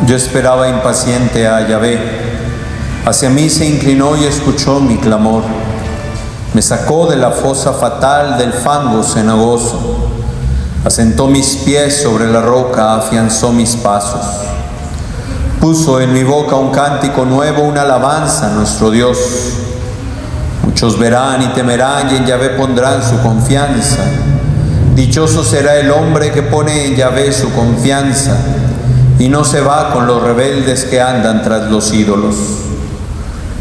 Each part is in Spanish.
Yo esperaba impaciente a Yahvé. Hacia mí se inclinó y escuchó mi clamor. Me sacó de la fosa fatal del fango cenagoso. Asentó mis pies sobre la roca, afianzó mis pasos. Puso en mi boca un cántico nuevo, una alabanza a nuestro Dios. Muchos verán y temerán y en Yahvé pondrán su confianza. Dichoso será el hombre que pone en Yahvé su confianza y no se va con los rebeldes que andan tras los ídolos.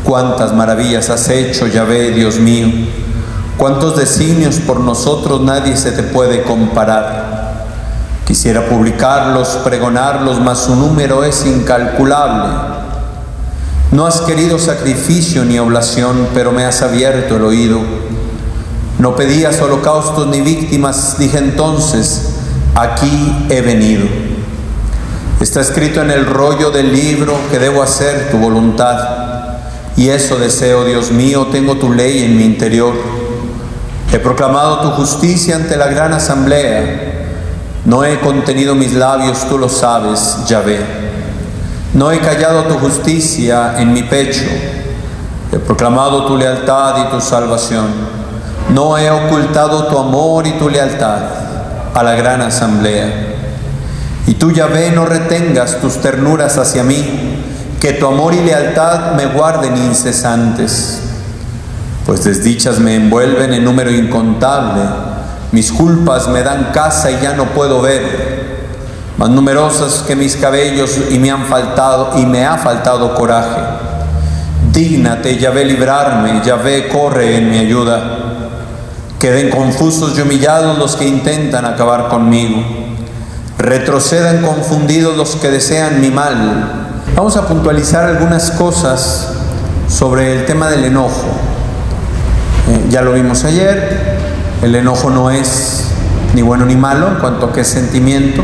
Cuántas maravillas has hecho, Yahvé, Dios mío. Cuántos designios por nosotros, nadie se te puede comparar. Quisiera publicarlos, pregonarlos, mas su número es incalculable. No has querido sacrificio ni oblación, pero me has abierto el oído. No pedías holocaustos ni víctimas, dije entonces, aquí he venido. Está escrito en el rollo del libro que debo hacer tu voluntad. Y eso deseo, Dios mío, tengo tu ley en mi interior. He proclamado tu justicia ante la gran asamblea. No he contenido mis labios, tú lo sabes, Yahvé. No he callado tu justicia en mi pecho. He proclamado tu lealtad y tu salvación. No he ocultado tu amor y tu lealtad a la gran asamblea. Y tú, Yahvé, no retengas tus ternuras hacia mí, que tu amor y lealtad me guarden incesantes. Pues desdichas me envuelven en número incontable, mis culpas me dan caza y ya no puedo ver, más numerosas que mis cabellos y me ha faltado coraje. Dígnate, Yahvé, librarme, Yahvé, corre en mi ayuda. Queden confusos y humillados los que intentan acabar conmigo. Retrocedan confundidos los que desean mi mal. Vamos a puntualizar algunas cosas sobre el tema del enojo. Ya lo vimos ayer, el enojo no es ni bueno ni malo en cuanto a qué sentimiento.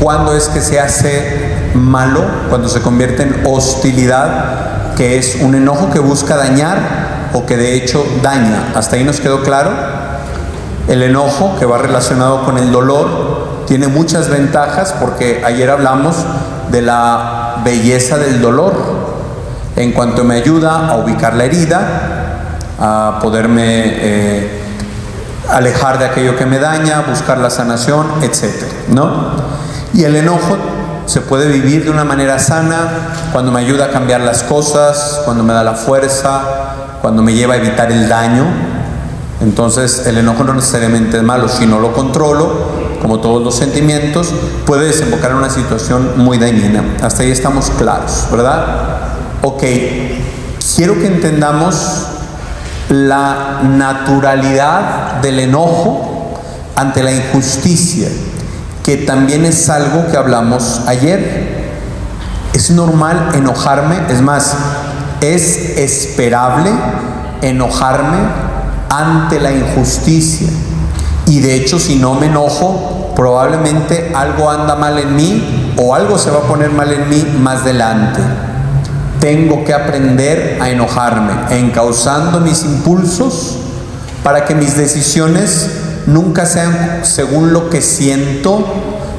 ¿Cuándo es que se hace malo? Cuando se convierte en hostilidad, que es un enojo que busca dañar o que de hecho daña. ¿Hasta ahí nos quedó claro? El enojo, que va relacionado con el dolor, tiene muchas ventajas porque ayer hablamos de la belleza del dolor, en cuanto me ayuda a ubicar la herida, a poderme alejar de aquello que me daña, buscar la sanación, etc., ¿no? Y el enojo se puede vivir de una manera sana cuando me ayuda a cambiar las cosas, cuando me da la fuerza, cuando me lleva a evitar el daño. Entonces el enojo no necesariamente es malo. Si no lo controlo, como todos los sentimientos, puede desembocar en una situación muy dañina. Hasta ahí estamos claros, ¿verdad? Ok, quiero que entendamos la naturalidad del enojo ante la injusticia, que también es algo que hablamos ayer. Es normal enojarme, es más, es esperable enojarme ante la injusticia. Y de hecho, si no me enojo, probablemente algo anda mal en mí o algo se va a poner mal en mí más adelante. Tengo que aprender a enojarme, encauzando mis impulsos para que mis decisiones nunca sean según lo que siento,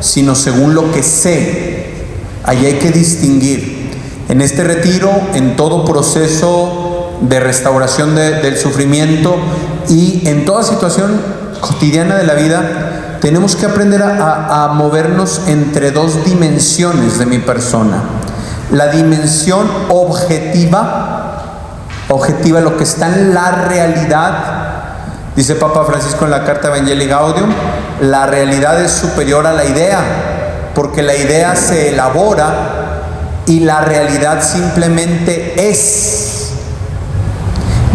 sino según lo que sé. Ahí hay que distinguir. En este retiro, en todo proceso de restauración del sufrimiento y en toda situación cotidiana de la vida, tenemos que aprender a movernos entre dos dimensiones de mi persona. La dimensión objetiva, lo que está en la realidad. Dice Papa Francisco en la carta Evangelii Gaudium, la realidad es superior a la idea, porque la idea se elabora y la realidad simplemente es.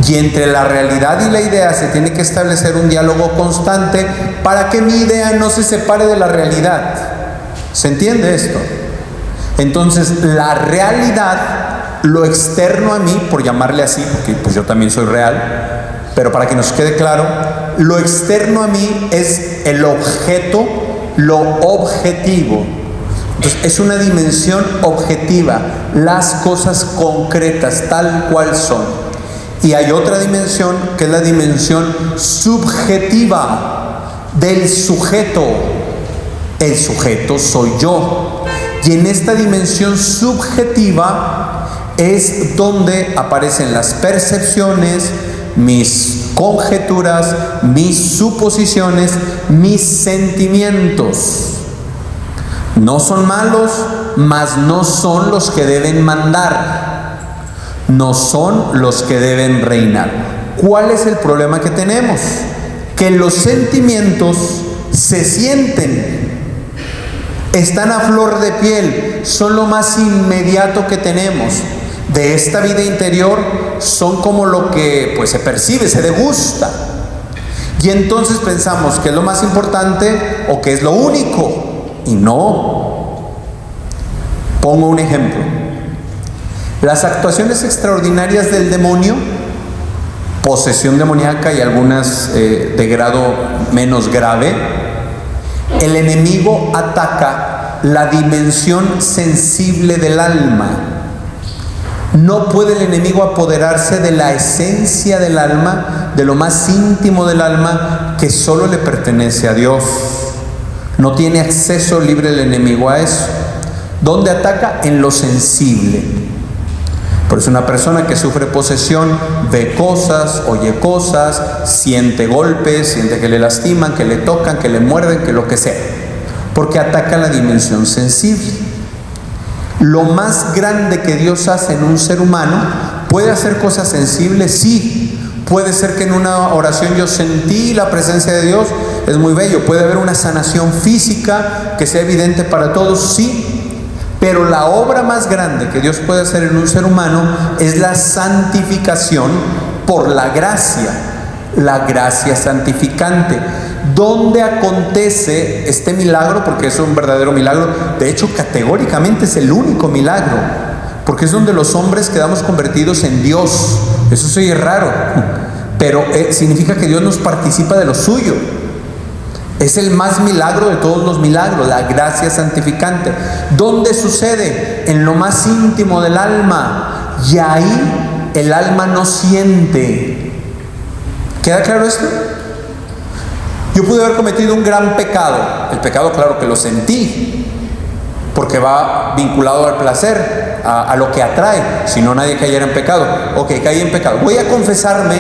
Y entre la realidad y la idea se tiene que establecer un diálogo constante para que mi idea no se separe de la realidad. ¿Se entiende esto? Entonces, la realidad, lo externo a mí, por llamarle así, porque pues yo también soy real, pero para que nos quede claro, lo externo a mí es el objeto, lo objetivo. Entonces, es una dimensión objetiva, las cosas concretas, tal cual son. Y hay otra dimensión que es la dimensión subjetiva del sujeto. El sujeto soy yo. Y en esta dimensión subjetiva es donde aparecen las percepciones, mis conjeturas, mis suposiciones, mis sentimientos. No son malos, mas no son los que deben mandar. No son los que deben reinar. ¿Cuál es el problema que tenemos? Que los sentimientos se sienten, están a flor de piel, son lo más inmediato que tenemos de esta vida interior, son como lo que pues se percibe, se degusta. Y entonces pensamos que es lo más importante o que es lo único, y no. Pongo un ejemplo. Las actuaciones extraordinarias del demonio, posesión demoníaca y algunas de grado menos grave, el enemigo ataca la dimensión sensible del alma. No puede el enemigo apoderarse de la esencia del alma, de lo más íntimo del alma, que solo le pertenece a Dios. No tiene acceso libre el enemigo a eso. ¿Dónde ataca? En lo sensible. Por eso una persona que sufre posesión ve cosas, oye cosas, siente golpes, siente que le lastiman, que le tocan, que le muerden, que lo que sea. Porque ataca la dimensión sensible. Lo más grande que Dios hace en un ser humano, ¿puede hacer cosas sensibles? Sí. Puede ser que en una oración yo sentí la presencia de Dios, es muy bello. Puede haber una sanación física que sea evidente para todos, sí. Pero la obra más grande que Dios puede hacer en un ser humano es la santificación por la gracia santificante. ¿Dónde acontece este milagro? Porque es un verdadero milagro. De hecho, categóricamente es el único milagro, porque es donde los hombres quedamos convertidos en Dios. Eso se oye raro, pero significa que Dios nos participa de lo suyo. Es el más milagro de todos los milagros, la gracia santificante. ¿Dónde sucede? En lo más íntimo del alma. Y ahí el alma no siente. ¿Queda claro esto? Yo pude haber cometido un gran pecado. El pecado, claro que lo sentí, porque va vinculado al placer, a lo que atrae. Si no, nadie cayera en pecado. Ok, caí en pecado. Voy a confesarme.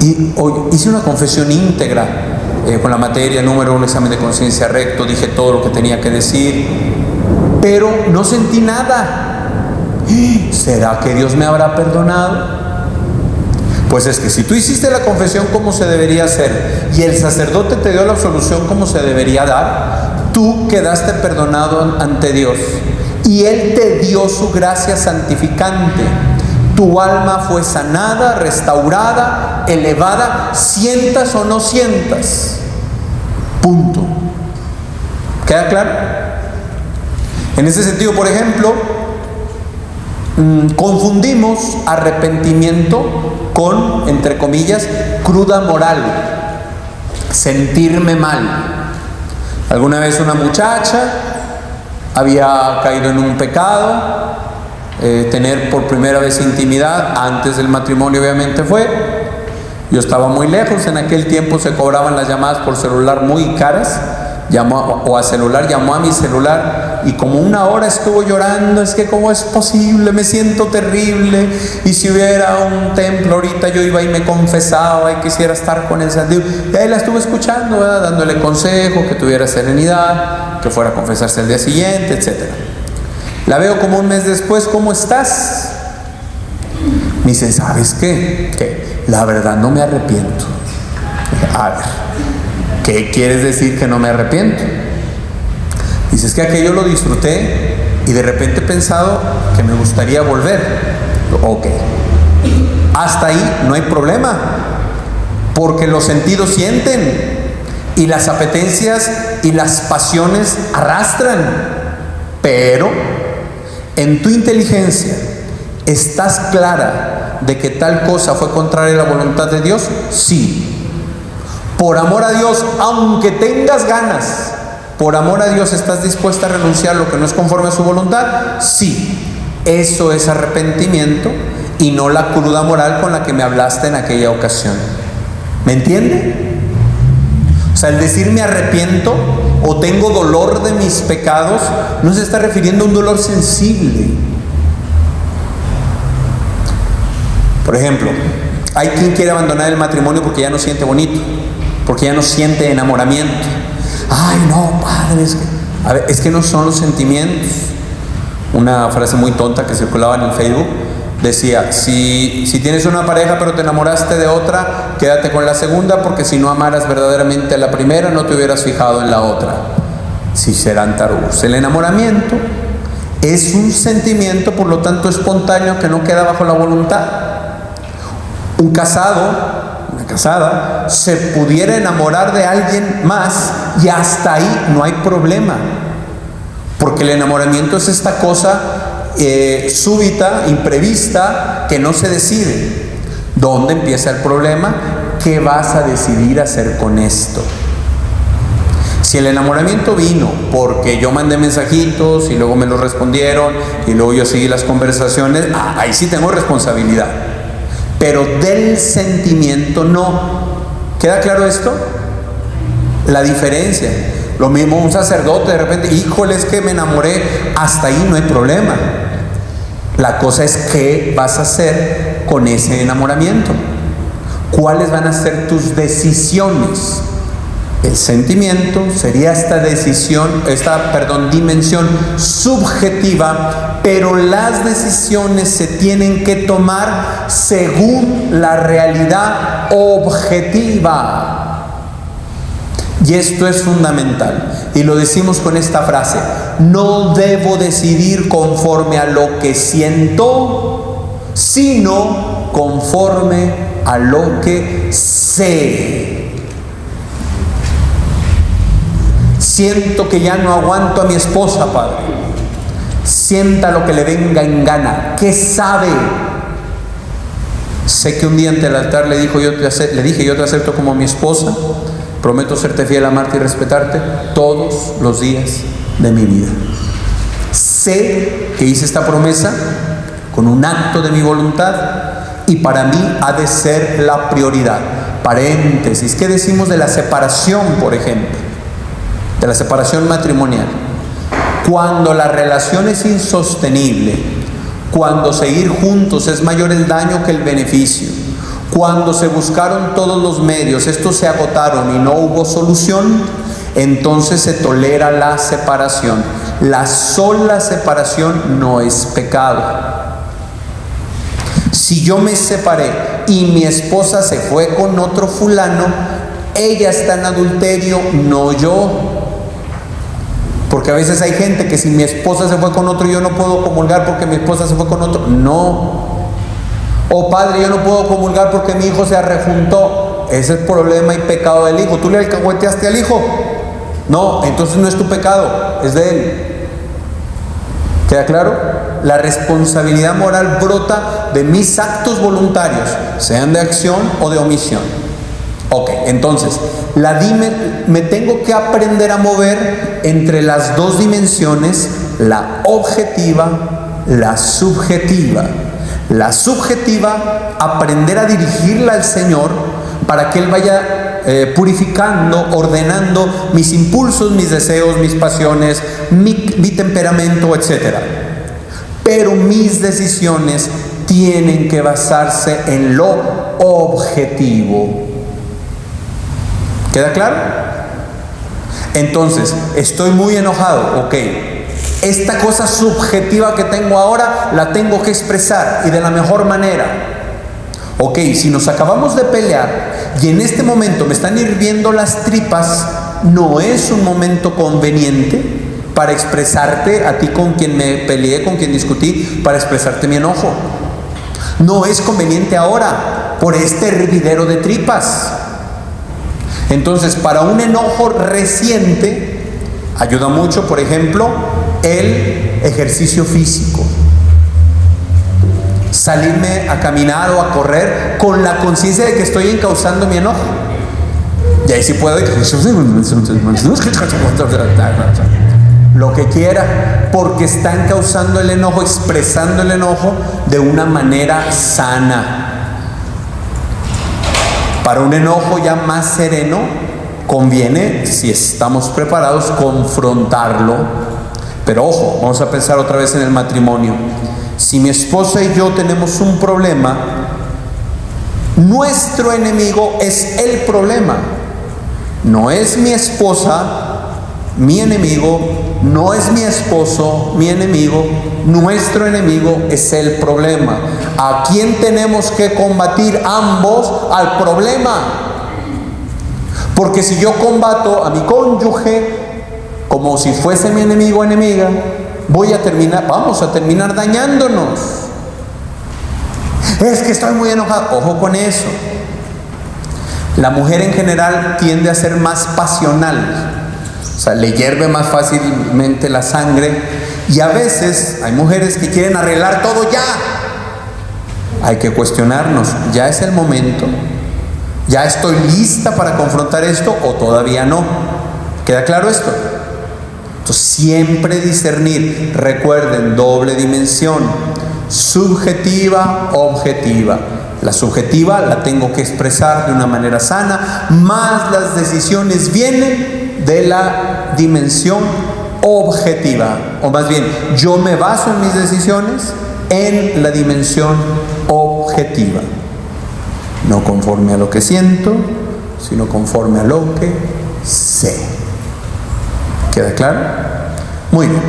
Y hoy hice una confesión íntegra. Con la materia, número, un examen de conciencia recto, dije todo lo que tenía que decir, pero no sentí nada. ¿Será que Dios me habrá perdonado? Pues es que si tú hiciste la confesión como se debería hacer y el sacerdote te dio la absolución como se debería dar, tú quedaste perdonado ante Dios y Él te dio su gracia santificante. Tu alma fue sanada, restaurada, elevada, sientas o no sientas. Punto. ¿Queda claro? En ese sentido, por ejemplo, confundimos arrepentimiento con, entre comillas, cruda moral. Sentirme mal. Alguna vez una muchacha había caído en un pecado, tener por primera vez intimidad, antes del matrimonio obviamente fue. Yo estaba muy lejos, en aquel tiempo se cobraban las llamadas por celular muy caras, llamó a mi celular y como una hora estuvo llorando, es que cómo es posible, me siento terrible, y si hubiera un templo ahorita yo iba y me confesaba y quisiera estar con el Santo. Y ahí la estuve escuchando, ¿verdad? Dándole consejo, que tuviera serenidad, que fuera a confesarse el día siguiente, etc. La veo como un mes después. ¿Cómo estás? Me dice, ¿sabes qué? Que la verdad no me arrepiento. A ver, ¿qué quieres decir que no me arrepiento? Dice, es que aquello lo disfruté y de repente he pensado que me gustaría volver. Ok, hasta ahí no hay problema, porque los sentidos sienten y las apetencias y las pasiones arrastran. Pero en tu inteligencia, ¿estás clara de que tal cosa fue contraria a la voluntad de Dios? Sí. Por amor a Dios, aunque tengas ganas, por amor a Dios, ¿estás dispuesta a renunciar a lo que no es conforme a su voluntad? Sí. Eso es arrepentimiento y no la cruda moral con la que me hablaste en aquella ocasión. ¿Me entiende? O sea, el decir me arrepiento o tengo dolor de mis pecados, no se está refiriendo a un dolor sensible. Por ejemplo, hay quien quiere abandonar el matrimonio porque ya no siente bonito, porque ya no siente enamoramiento. Ay, no, padre, es que no son los sentimientos. Una frase muy tonta que circulaba en el Facebook decía: si tienes una pareja pero te enamoraste de otra, quédate con la segunda, porque si no amaras verdaderamente a la primera, no te hubieras fijado en la otra. Si serán tarudos. El enamoramiento es un sentimiento, por lo tanto espontáneo, que no queda bajo la voluntad. Un casado, una casada, se pudiera enamorar de alguien más y hasta ahí no hay problema, porque el enamoramiento es esta cosa súbita, imprevista, que no se decide. ¿Dónde empieza el problema? ¿Qué vas a decidir hacer con esto? Si el enamoramiento vino porque yo mandé mensajitos y luego me los respondieron y luego yo seguí las conversaciones, ahí sí tengo responsabilidad. Pero del sentimiento no. ¿Queda claro esto? La diferencia. Lo mismo un sacerdote de repente, híjole, es que me enamoré, hasta ahí no hay problema. La cosa es qué vas a hacer con ese enamoramiento. ¿Cuáles van a ser tus decisiones? El sentimiento sería esta dimensión subjetiva, pero las decisiones se tienen que tomar según la realidad objetiva. Y esto es fundamental. Y lo decimos con esta frase: no debo decidir conforme a lo que siento, sino conforme a lo que sé. Siento que ya no aguanto a mi esposa, padre. Sienta lo que le venga en gana. ¿Qué sabe? Sé que un día ante el altar le dije: yo te acepto como mi esposa. Prometo serte fiel, amarte y respetarte todos los días de mi vida. Sé que hice esta promesa con un acto de mi voluntad y para mí ha de ser la prioridad. Paréntesis, ¿qué decimos de la separación, por ejemplo? De la separación matrimonial. Cuando la relación es insostenible, cuando seguir juntos es mayor el daño que el beneficio, cuando se buscaron todos los medios, estos se agotaron y no hubo solución, entonces se tolera la separación. La sola separación no es pecado. Si yo me separé y mi esposa se fue con otro fulano, ella está en adulterio, no yo. Porque a veces hay gente que si mi esposa se fue con otro, yo no puedo comulgar porque mi esposa se fue con otro. No. O padre, yo no puedo comulgar porque mi hijo se arrejuntó. Ese es el problema y pecado del hijo. ¿Tú le alcahueteaste al hijo? No, entonces no es tu pecado, es de él. ¿Queda claro? La responsabilidad moral brota de mis actos voluntarios, sean de acción o de omisión. Ok, entonces, me tengo que aprender a mover entre las dos dimensiones, la objetiva, la subjetiva. La subjetiva, aprender a dirigirla al Señor para que Él vaya purificando, ordenando mis impulsos, mis deseos, mis pasiones, mi temperamento, etc. Pero mis decisiones tienen que basarse en lo objetivo. ¿Queda claro? Entonces, estoy muy enojado, ok. Esta cosa subjetiva que tengo ahora la tengo que expresar y de la mejor manera. Ok, si nos acabamos de pelear y en este momento me están hirviendo las tripas, no es un momento conveniente para expresarte a ti con quien me peleé, con quien discutí, para expresarte mi enojo. No es conveniente ahora por este hervidero de tripas. Entonces, para un enojo reciente, ayuda mucho, por ejemplo, el ejercicio físico. Salirme a caminar o a correr con la conciencia de que estoy encauzando mi enojo. Y ahí sí puedo lo que quiera, porque está encauzando el enojo, expresando el enojo de una manera sana. Para un enojo ya más sereno, conviene, si estamos preparados, confrontarlo. Pero ojo, vamos a pensar otra vez en el matrimonio. Si mi esposa y yo tenemos un problema, nuestro enemigo es el problema. No es mi esposa mi enemigo, no es mi esposo mi enemigo, nuestro enemigo es el problema. ¿A quién tenemos que combatir ambos? Al problema. Porque si yo combato a mi cónyuge como si fuese mi enemigo o enemiga, vamos a terminar dañándonos. Es que estoy muy enojado. Ojo con eso. La mujer en general tiende a ser más pasional. O sea, le hierve más fácilmente la sangre. Y a veces hay mujeres que quieren arreglar todo ya. Hay que cuestionarnos. ¿Ya es el momento? ¿Ya estoy lista para confrontar esto o todavía no? ¿Queda claro esto? Entonces, siempre discernir. Recuerden, doble dimensión. Subjetiva, objetiva. La subjetiva la tengo que expresar de una manera sana, más las decisiones vienen de la dimensión objetiva. O más bien, yo me baso en mis decisiones en la dimensión objetiva. No conforme a lo que siento, sino conforme a lo que sé. ¿Queda claro? Muy bien.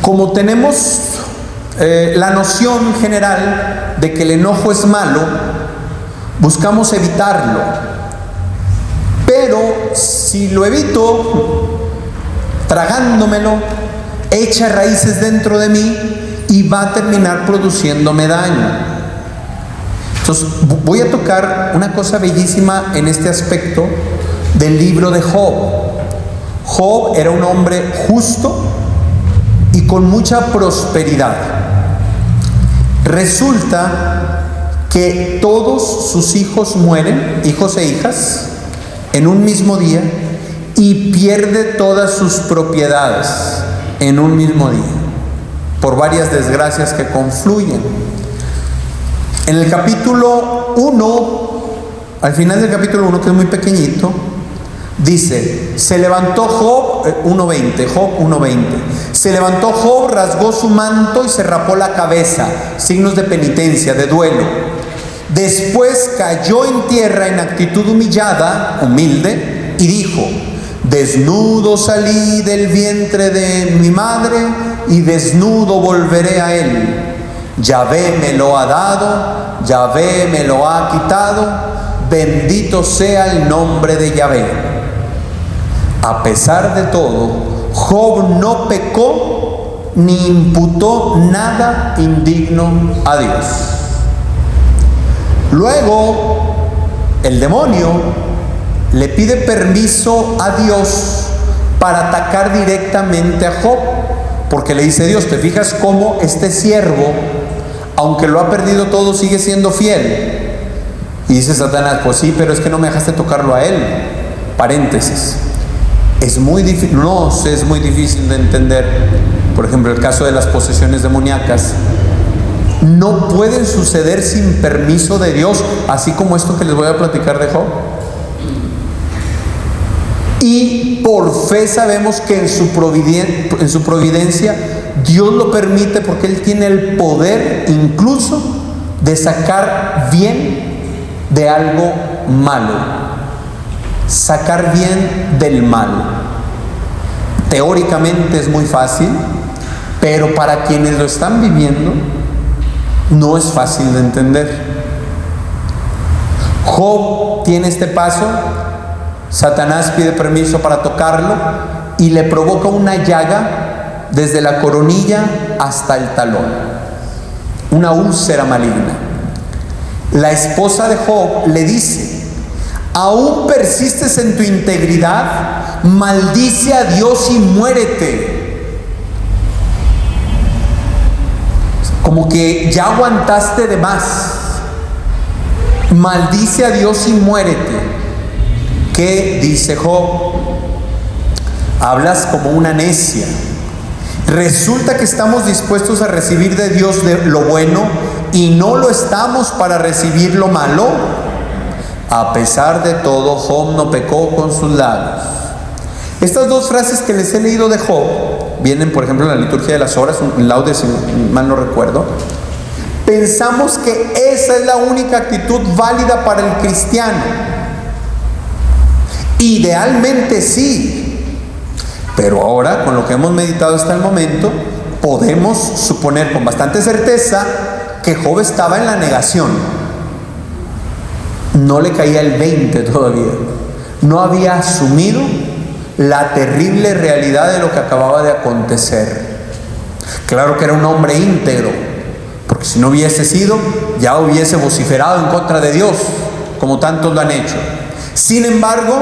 Como tenemos la noción general de que el enojo es malo, buscamos evitarlo. Pero si lo evito, tragándomelo, echa raíces dentro de mí y va a terminar produciéndome daño. Entonces voy a tocar una cosa bellísima en este aspecto del libro de Job. Job era un hombre justo y con mucha prosperidad. Resulta que todos sus hijos mueren, hijos e hijas, en un mismo día, y pierde todas sus propiedades en un mismo día, por varias desgracias que confluyen. En el capítulo 1, al final del capítulo 1, que es muy pequeñito, dice: se levantó Job, 1.20, Job 1.20. Se levantó Job, rasgó su manto y se rapó la cabeza, signos de penitencia, de duelo. Después cayó en tierra en actitud humillada, humilde, y dijo: desnudo salí del vientre de mi madre y desnudo volveré a él. Yahvé me lo ha dado, Yahvé me lo ha quitado, bendito sea el nombre de Yahvé. A pesar de todo, Job no pecó ni imputó nada indigno a Dios. Luego, el demonio le pide permiso a Dios para atacar directamente a Job, porque le dice Dios: ¿te fijas cómo este siervo, aunque lo ha perdido todo, sigue siendo fiel? Y dice Satanás: pues sí, pero es que no me dejaste tocarlo a él. Paréntesis. Es muy difícil, es muy difícil de entender. Por ejemplo, el caso de las posesiones demoníacas no pueden suceder sin permiso de Dios, así como esto que les voy a platicar de Job. Y por fe sabemos que en su providencia Dios lo permite, porque Él tiene el poder incluso de sacar bien de algo malo. Sacar bien del mal. Teóricamente es muy fácil, pero para quienes lo están viviendo no es fácil de entender. Job tiene este paso. Satanás pide permiso para tocarlo y le provoca una llaga desde la coronilla hasta el talón, una úlcera maligna. La esposa de Job le dice: ¿aún persistes en tu integridad? Maldice a Dios y muérete. Como que ya aguantaste de más. Maldice a Dios y muérete. ¿Qué dice Job? Hablas como una necia. Resulta que estamos dispuestos a recibir de Dios lo bueno y no lo estamos para recibir lo malo. A pesar de todo, Job no pecó con sus labios. Estas dos frases que les he leído de Job vienen, por ejemplo, en la liturgia de las horas, un laude, si mal no recuerdo. Pensamos que esa es la única actitud válida para el cristiano. Idealmente sí, pero ahora, con lo que hemos meditado hasta el momento, podemos suponer con bastante certeza que Job estaba en la negación. No le caía el 20 todavía. No había asumido la terrible realidad de lo que acababa de acontecer. Claro que era un hombre íntegro, porque si no hubiese sido, ya hubiese vociferado en contra de Dios, como tantos lo han hecho. Sin embargo,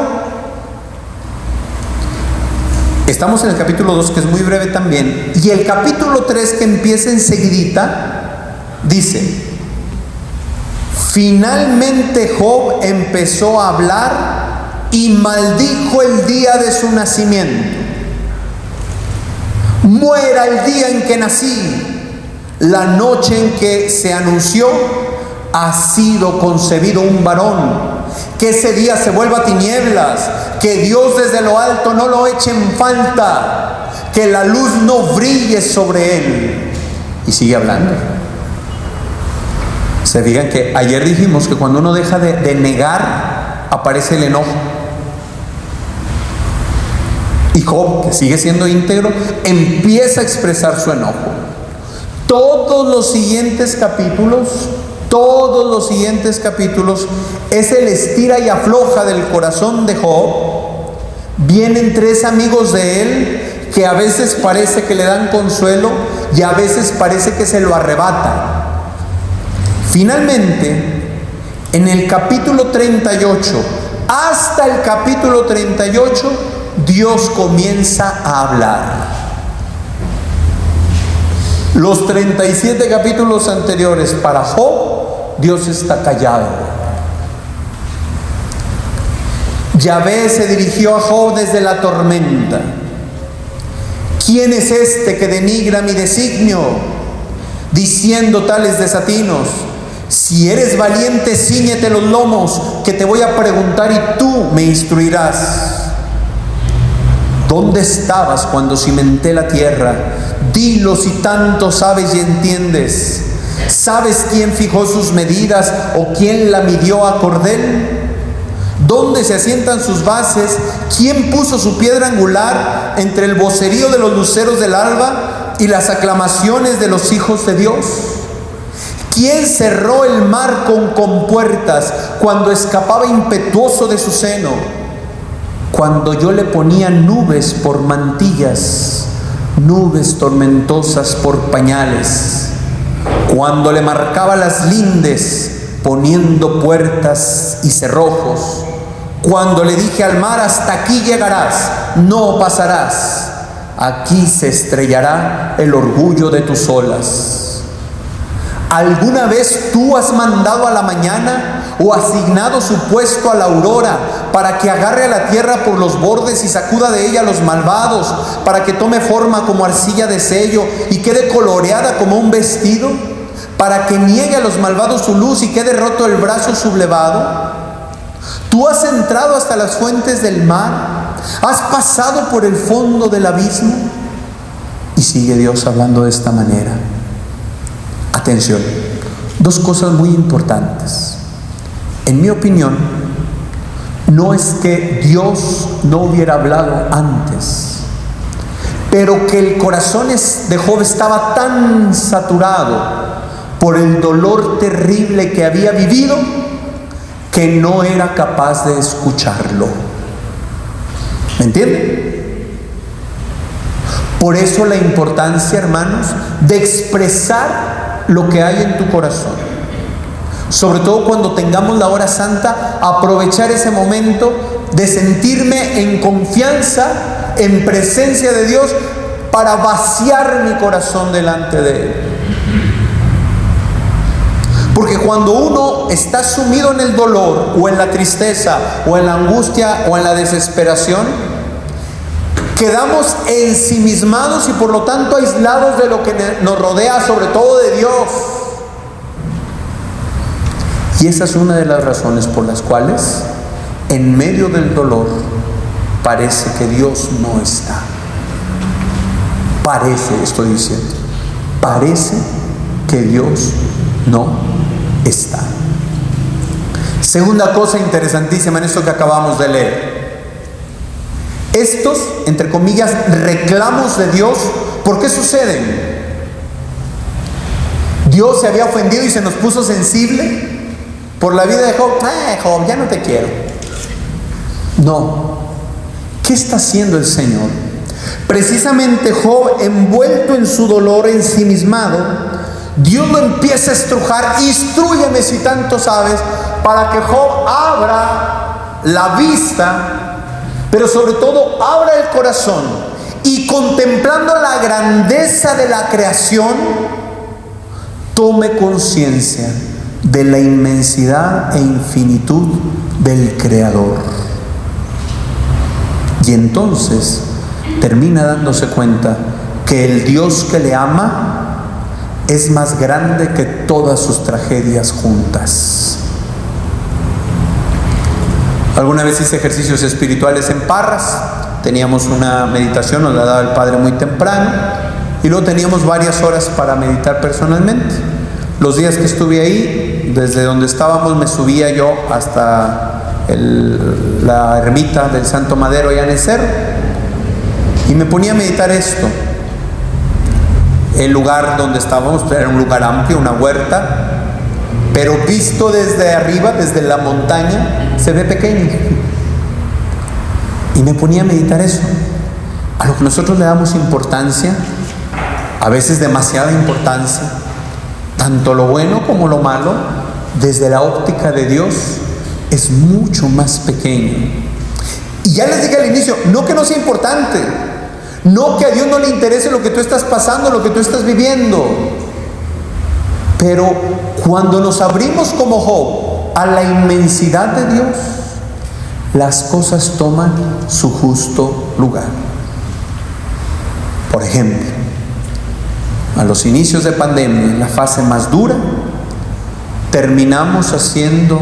estamos en el capítulo 2, que es muy breve también, y el capítulo 3, que empieza enseguidita, dice: finalmente Job empezó a hablar y maldijo el día de su nacimiento. Muera el día en que nací, la noche en que se anunció, ha sido concebido un varón. Que ese día se vuelva tinieblas, que Dios desde lo alto no lo eche en falta, que la luz no brille sobre él. Y sigue hablando. Se fijan que ayer dijimos que cuando uno deja de negar, aparece el enojo. Y Job, que sigue siendo íntegro, empieza a expresar su enojo. Todos los siguientes capítulos es el estira y afloja del corazón de Job. Vienen tres amigos de él que a veces parece que le dan consuelo y a veces parece que se lo arrebatan. Finalmente, en el capítulo 38 hasta el capítulo 38, Dios comienza a hablar. Los 37 capítulos anteriores para Job, Dios está callado. Yahvé se dirigió a Job desde la tormenta. ¿Quién es este que denigra mi designio, diciendo tales desatinos? Si eres valiente, cíñete los lomos, que te voy a preguntar y tú me instruirás. ¿Dónde estabas cuando cimenté la tierra? Dilo si tanto sabes y entiendes. ¿Sabes quién fijó sus medidas o quién la midió a cordel? ¿Dónde se asientan sus bases? ¿Quién puso su piedra angular entre el vocerío de los luceros del alba y las aclamaciones de los hijos de Dios? ¿Quién cerró el mar con compuertas cuando escapaba impetuoso de su seno? Cuando yo le ponía nubes por mantillas, nubes tormentosas por pañales, cuando le marcaba las lindes poniendo puertas y cerrojos, cuando le dije al mar: hasta aquí llegarás, no pasarás, aquí se estrellará el orgullo de tus olas. ¿Alguna vez tú has mandado a la mañana o asignado su puesto a la aurora para que agarre a la tierra por los bordes y sacuda de ella a los malvados, para que tome forma como arcilla de sello y quede coloreada como un vestido, para que niegue a los malvados su luz y quede roto el brazo sublevado? Tú has entrado hasta las fuentes del mar, has pasado por el fondo del abismo. Y sigue Dios hablando de esta manera. Atención, dos cosas muy importantes. En mi opinión, no es que Dios no hubiera hablado antes, pero que el corazón de Job estaba tan saturado por el dolor terrible que había vivido que no era capaz de escucharlo. ¿Me entienden? Por eso la importancia, hermanos, de expresar lo que hay en tu corazón. Sobre todo cuando tengamos la hora santa, aprovechar ese momento de sentirme en confianza, en presencia de Dios, para vaciar mi corazón delante de Él. Porque cuando uno está sumido en el dolor, o en la tristeza, o en la angustia, o en la desesperación, quedamos ensimismados y por lo tanto aislados de lo que nos rodea, sobre todo de Dios. Y esa es una de las razones por las cuales, en medio del dolor, parece que Dios no está. Parece, estoy diciendo, parece que Dios no está. Segunda cosa interesantísima en esto que acabamos de leer. Estos, entre comillas, reclamos de Dios, ¿por qué suceden? Dios se había ofendido y se nos puso sensible por la vida de Job. Job, ya no te quiero. No. ¿Qué está haciendo el Señor? Precisamente Job, envuelto en su dolor, ensimismado, Dios lo empieza a estrujar. Instrúyeme si tanto sabes, para que Job abra la vista, pero sobre todo abra el corazón, y contemplando la grandeza de la creación, tome conciencia de la inmensidad e infinitud del Creador. Y entonces termina dándose cuenta que el Dios que le ama es más grande que todas sus tragedias juntas. Alguna vez hice ejercicios espirituales en Parras. Teníamos una meditación, nos la daba el Padre muy temprano, y luego teníamos varias horas para meditar personalmente. Los días que estuve ahí, desde donde estábamos, me subía yo hasta la ermita del Santo Madero allá en el cerro, y me ponía a meditar esto. El lugar donde estábamos era un lugar amplio, una huerta, pero visto desde arriba, desde la montaña, se ve pequeño. Y me ponía a meditar eso, a lo que nosotros le damos importancia, a veces demasiada importancia, tanto lo bueno como lo malo, desde la óptica de Dios, es mucho más pequeño. Y ya les dije al inicio, no que no sea importante, no que a Dios no le interese lo que tú estás pasando, lo que tú estás viviendo, pero cuando nos abrimos como Job a la inmensidad de Dios, las cosas toman su justo lugar. Por ejemplo, a los inicios de pandemia, en la fase más dura, terminamos haciendo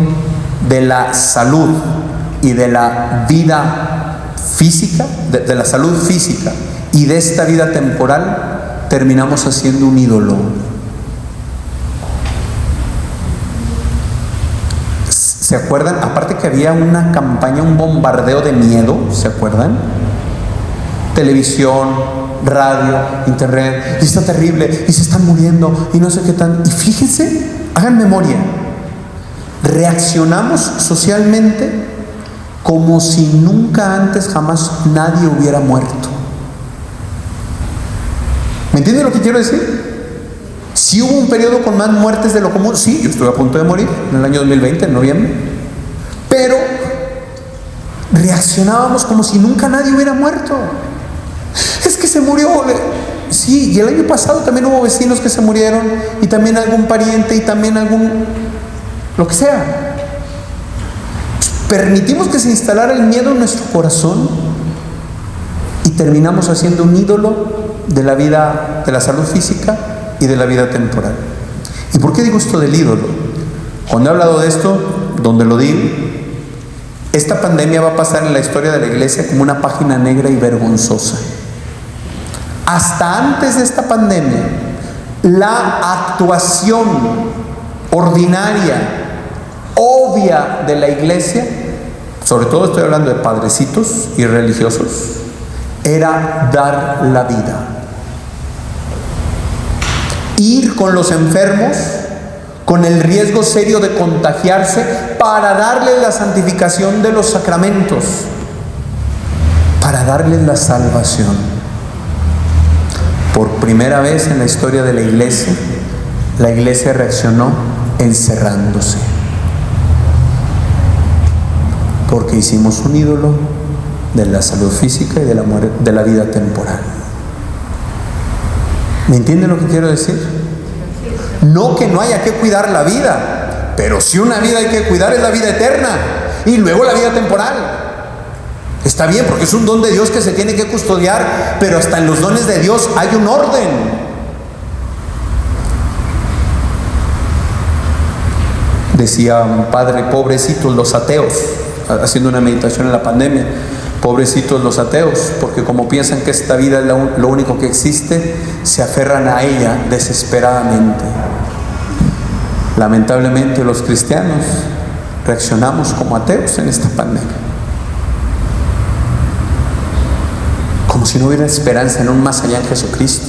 de la salud y de la vida física, de la salud física y de esta vida temporal, terminamos haciendo un ídolo. ¿Se acuerdan? Aparte que había una campaña, un bombardeo de miedo, ¿se acuerdan? Televisión, radio, internet, y está terrible, y se están muriendo, y no sé qué tan. Y fíjense, hagan memoria, reaccionamos socialmente como si nunca antes jamás nadie hubiera muerto. ¿Me entienden lo que quiero decir? Sí hubo un periodo con más muertes de lo común. Sí, yo estuve a punto de morir en el año 2020, en noviembre. Pero reaccionábamos como si nunca nadie hubiera muerto. Es que se murió. Sí, y el año pasado también hubo vecinos que se murieron, y también algún pariente, y también algún... lo que sea. Permitimos que se instalara el miedo en nuestro corazón y terminamos haciendo un ídolo de la vida, de la salud física y de la vida temporal. ¿Y por qué digo esto del ídolo? Cuando he hablado de esto, donde lo digo, esta pandemia va a pasar en la historia de la iglesia como una página negra y vergonzosa. Hasta antes de esta pandemia, la actuación ordinaria, obvia de la iglesia, sobre todo estoy hablando de padrecitos y religiosos, era dar la vida. Ir con los enfermos con el riesgo serio de contagiarse para darles la santificación de los sacramentos, para darles la salvación. Por primera vez en la historia de la iglesia reaccionó encerrándose, porque hicimos un ídolo de la salud física y de la vida temporal. ¿Me entienden lo que quiero decir? No que no haya que cuidar la vida, pero si una vida hay que cuidar es la vida eterna y luego la vida temporal. Está bien, porque es un don de Dios que se tiene que custodiar, pero hasta en los dones de Dios hay un orden. Decía un padre, pobrecitos los ateos, haciendo una meditación en la pandemia, pobrecitos los ateos, porque como piensan que esta vida es lo único que existe, se aferran a ella desesperadamente. Lamentablemente los cristianos reaccionamos como ateos en esta pandemia, como si no hubiera esperanza en un más allá en Jesucristo.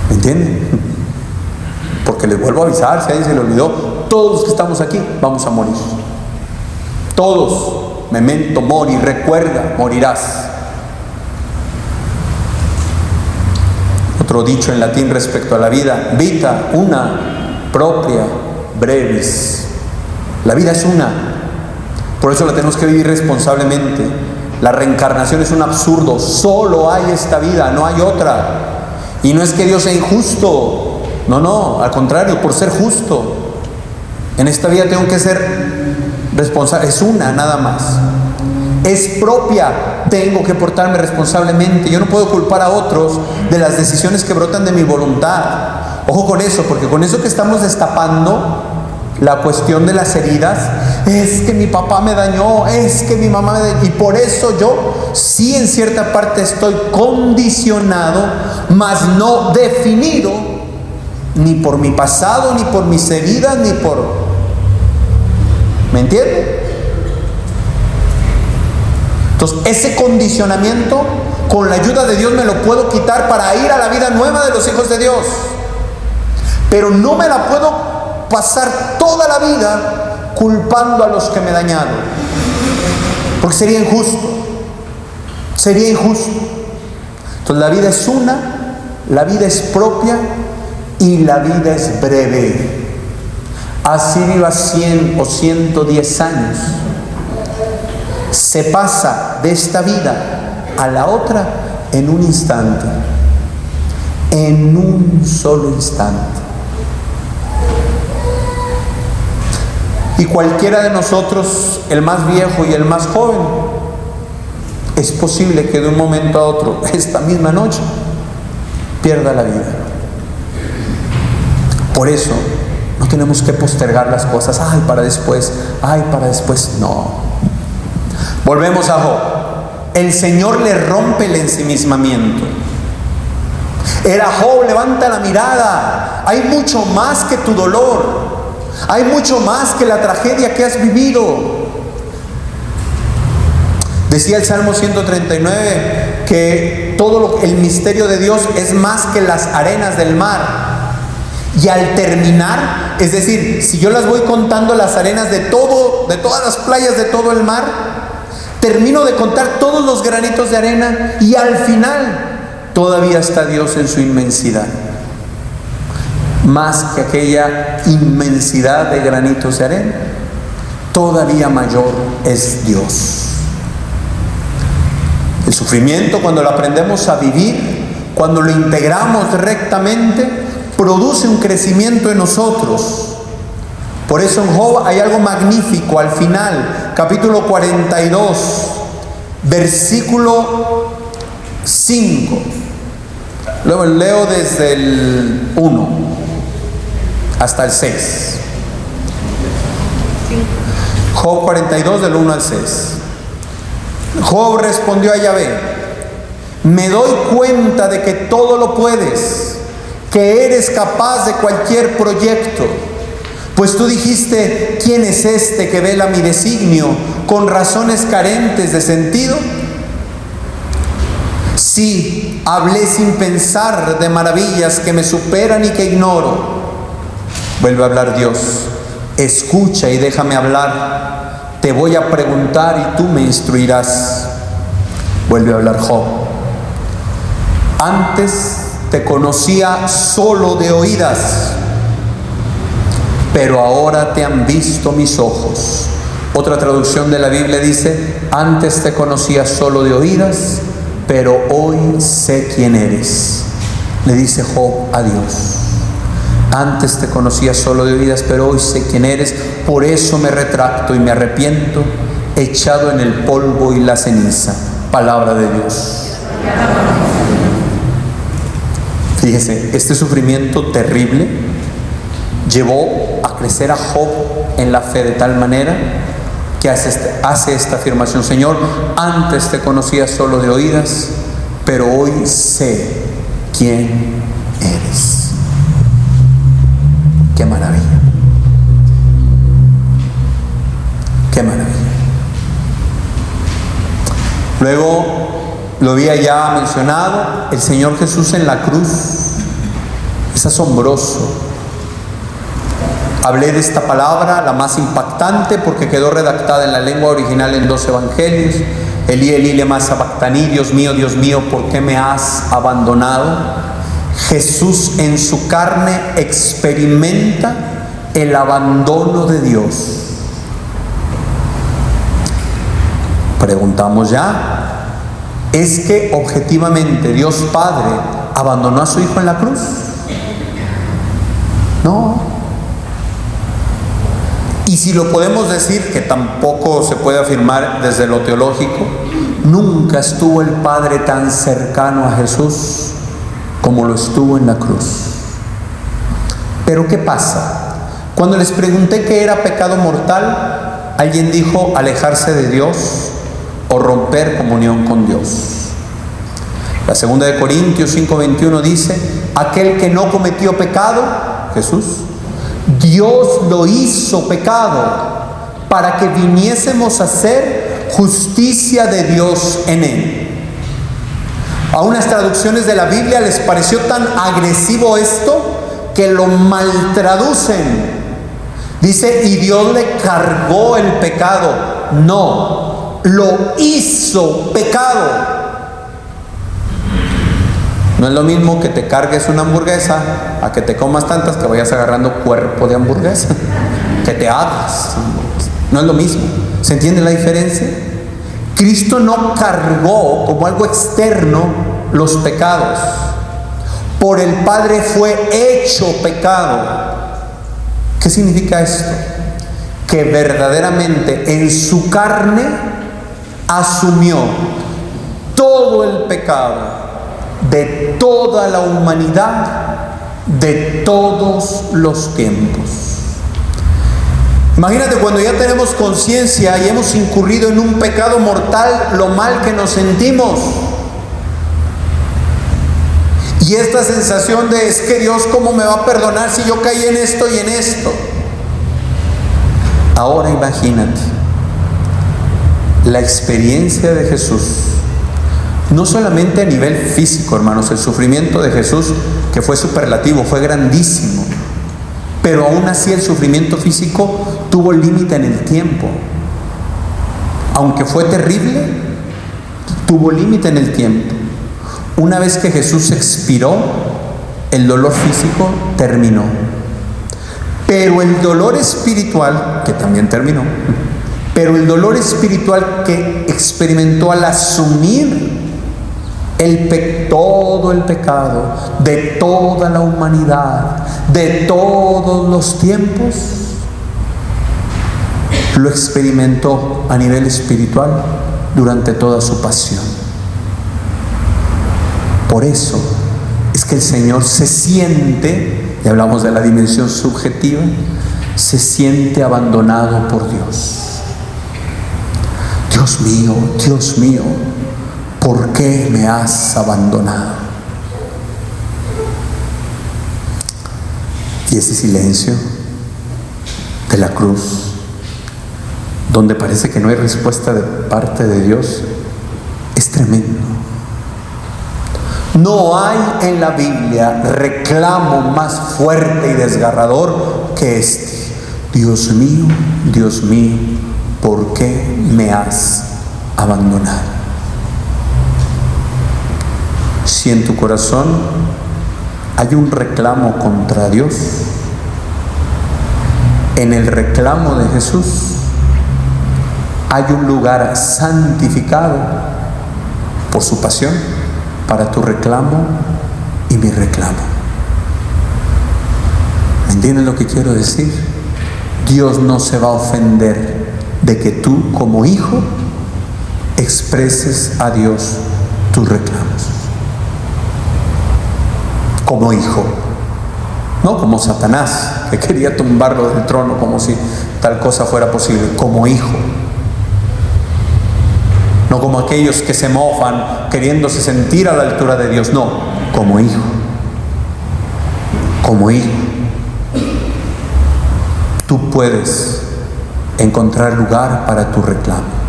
¿Me entienden? Porque les vuelvo a avisar, si a alguien se le olvidó, todos los que estamos aquí vamos a morir. Todos, memento mori, recuerda, morirás. Otro dicho en latín respecto a la vida: vita una propria brevis. La vida es una, por eso la tenemos que vivir responsablemente. La reencarnación es un absurdo, solo hay esta vida, no hay otra. Y no es que Dios sea injusto, no, al contrario, por ser justo, en esta vida tengo que ser responsable. Es una nada más, es propia, tengo que portarme responsablemente. Yo no puedo culpar a otros de las decisiones que brotan de mi voluntad. Ojo con eso, porque con eso que estamos destapando la cuestión de las heridas, es que mi papá me dañó, es que mi mamá me dañó, y por eso yo sí en cierta parte estoy condicionado, mas no definido, ni por mi pasado, ni por mis heridas, ni por... ¿Me entiende? Entonces ese condicionamiento, con la ayuda de Dios, me lo puedo quitar para ir a la vida nueva de los hijos de Dios. Pero no me la puedo pasar toda la vida culpando a los que me dañaron, porque sería injusto. Entonces la vida es una, la vida es propia y la vida es breve. Así viva 100 o 110 años, se pasa de esta vida a la otra en un instante, en un solo instante. Y cualquiera de nosotros, el más viejo y el más joven, es posible que de un momento a otro, esta misma noche, pierda la vida. Por eso no tenemos que postergar las cosas. Ay, para después. No. Volvemos a Job. El Señor le rompe el ensimismamiento. Era Job, levanta la mirada. Hay mucho más que tu dolor. Hay mucho más que la tragedia que has vivido. Decía el Salmo 139 que el misterio de Dios es más que las arenas del mar. Y al terminar, es decir, si yo las voy contando las arenas de todas las playas de todo el mar, termino de contar todos los granitos de arena y al final todavía está Dios en su inmensidad. Más que aquella inmensidad de granitos de arena, todavía mayor es Dios. El sufrimiento, cuando lo aprendemos a vivir, cuando lo integramos rectamente, produce un crecimiento en nosotros. Por eso en Job hay algo magnífico al final, capítulo 42, versículo 5. Luego leo desde el 1 hasta el 6. Job 42 del 1 al 6. Job respondió a Yahvé: me doy cuenta de que todo lo puedes, que eres capaz de cualquier proyecto. Pues tú dijiste: ¿quién es este que vela mi designio con razones carentes de sentido? Sí, hablé sin pensar de maravillas que me superan y que ignoro. Vuelve a hablar Dios: escucha y déjame hablar. Te voy a preguntar y tú me instruirás. Vuelve a hablar Job: antes te conocía solo de oídas, pero ahora te han visto mis ojos. Otra traducción de la Biblia dice: antes te conocía solo de oídas, pero hoy sé quién eres. Le dice Job a Dios: antes te conocía solo de oídas, pero hoy sé quién eres. Por eso me retracto y me arrepiento, echado en el polvo y la ceniza. Palabra de Dios. Fíjese, este sufrimiento terrible llevó a crecer a Job en la fe de tal manera que hace esta afirmación: Señor, antes te conocía solo de oídas, pero hoy sé quién eres. ¡Qué maravilla! ¡Qué maravilla! Luego, lo había ya mencionado, el Señor Jesús en la cruz. Es asombroso. Hablé de esta palabra, la más impactante, porque quedó redactada en la lengua original en 2 evangelios. Elí, Elí, lema sabactaní, Dios mío, ¿por qué me has abandonado? Jesús en su carne experimenta el abandono de Dios. Preguntamos ya, ¿es que objetivamente Dios Padre abandonó a su Hijo en la cruz? No. Y si lo podemos decir, que tampoco se puede afirmar desde lo teológico, nunca estuvo el Padre tan cercano a Jesús como lo estuvo en la cruz. Pero ¿qué pasa? Cuando les pregunté qué era pecado mortal, alguien dijo alejarse de Dios o romper comunión con Dios. La 2 de Corintios 5:21 dice: aquel que no cometió pecado, Jesús, Dios lo hizo pecado para que viniésemos a ser justicia de Dios en él. A unas traducciones de la Biblia les pareció tan agresivo esto que lo maltraducen. Dice, y Dios le cargó el pecado. No, lo hizo pecado. No es lo mismo que te cargues una hamburguesa a que te comas tantas que vayas agarrando cuerpo de hamburguesa, que te hagas. No es lo mismo. ¿Se entiende la diferencia? Cristo no cargó como algo externo los pecados. Por el Padre fue hecho pecado. ¿Qué significa esto? Que verdaderamente en su carne asumió todo el pecado de toda la humanidad, de todos los tiempos. Imagínate cuando ya tenemos conciencia y hemos incurrido en un pecado mortal, lo mal que nos sentimos. Y esta sensación de, es que Dios, ¿cómo me va a perdonar si yo caí en esto y en esto? Ahora imagínate la experiencia de Jesús. No solamente a nivel físico, hermanos, el sufrimiento de Jesús, que fue superlativo, fue grandísimo, pero aún así el sufrimiento físico tuvo límite en el tiempo. Aunque fue terrible, tuvo límite en el tiempo. Una vez que Jesús expiró, el dolor físico terminó. Pero el dolor espiritual, que también terminó, pero el dolor espiritual que experimentó al asumir todo el pecado de toda la humanidad, de todos los tiempos, lo experimentó a nivel espiritual durante toda su pasión. Por eso es que el Señor se siente, y hablamos de la dimensión subjetiva, se siente abandonado por Dios. Dios mío, ¿por qué me has abandonado? Y ese silencio de la cruz, donde parece que no hay respuesta de parte de Dios, es tremendo. No hay en la Biblia reclamo más fuerte y desgarrador que este: Dios mío, ¿por qué me has abandonado? Si en tu corazón hay un reclamo contra Dios, en el reclamo de Jesús hay un lugar santificado por su pasión para tu reclamo y mi reclamo. ¿Me entienden lo que quiero decir? Dios no se va a ofender de que tú, como hijo, expreses a Dios tus reclamos. Como hijo. No como Satanás, que quería tumbarlo del trono como si tal cosa fuera posible, como hijo. No como aquellos que se mofan queriéndose sentir a la altura de Dios, no, como hijo. Como hijo. Tú puedes encontrar lugar para tu reclamo.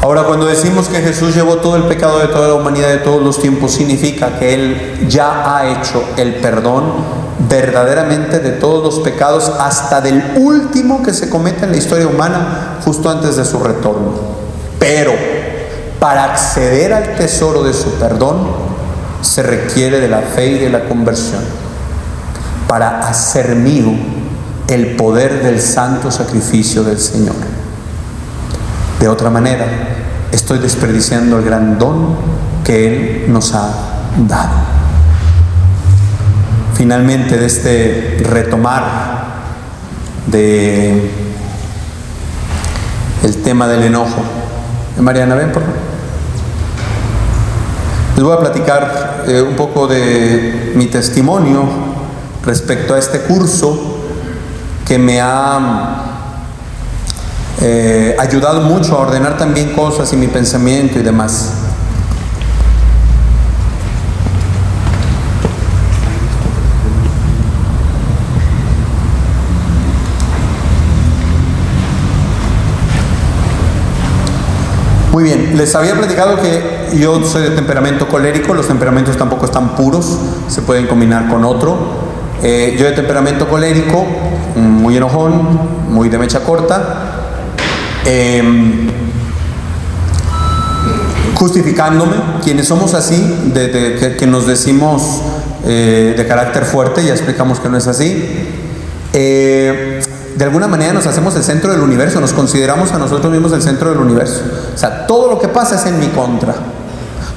Ahora, cuando decimos que Jesús llevó todo el pecado de toda la humanidad de todos los tiempos, significa que Él ya ha hecho el perdón verdaderamente de todos los pecados, hasta del último que se comete en la historia humana, justo antes de su retorno. Pero para acceder al tesoro de su perdón se requiere de la fe y de la conversión, para hacer mío el poder del santo sacrificio del Señor. De otra manera, estoy desperdiciando el gran don que Él nos ha dado. Finalmente, de este retomar de el tema del enojo. Mariana, ven por favor. Les voy a platicar un poco de mi testimonio respecto a este curso que me ha ayudado mucho a ordenar también cosas y mi pensamiento y demás. Muy bien, les había platicado que yo soy de temperamento colérico. Los temperamentos tampoco están puros, se pueden combinar con otro. Yo de temperamento colérico, muy enojón, muy de mecha corta, justificándome, quienes somos así, que nos decimos de carácter fuerte, ya explicamos que no es así. De alguna manera nos hacemos el centro del universo, nos consideramos a nosotros mismos el centro del universo. O sea, todo lo que pasa es en mi contra.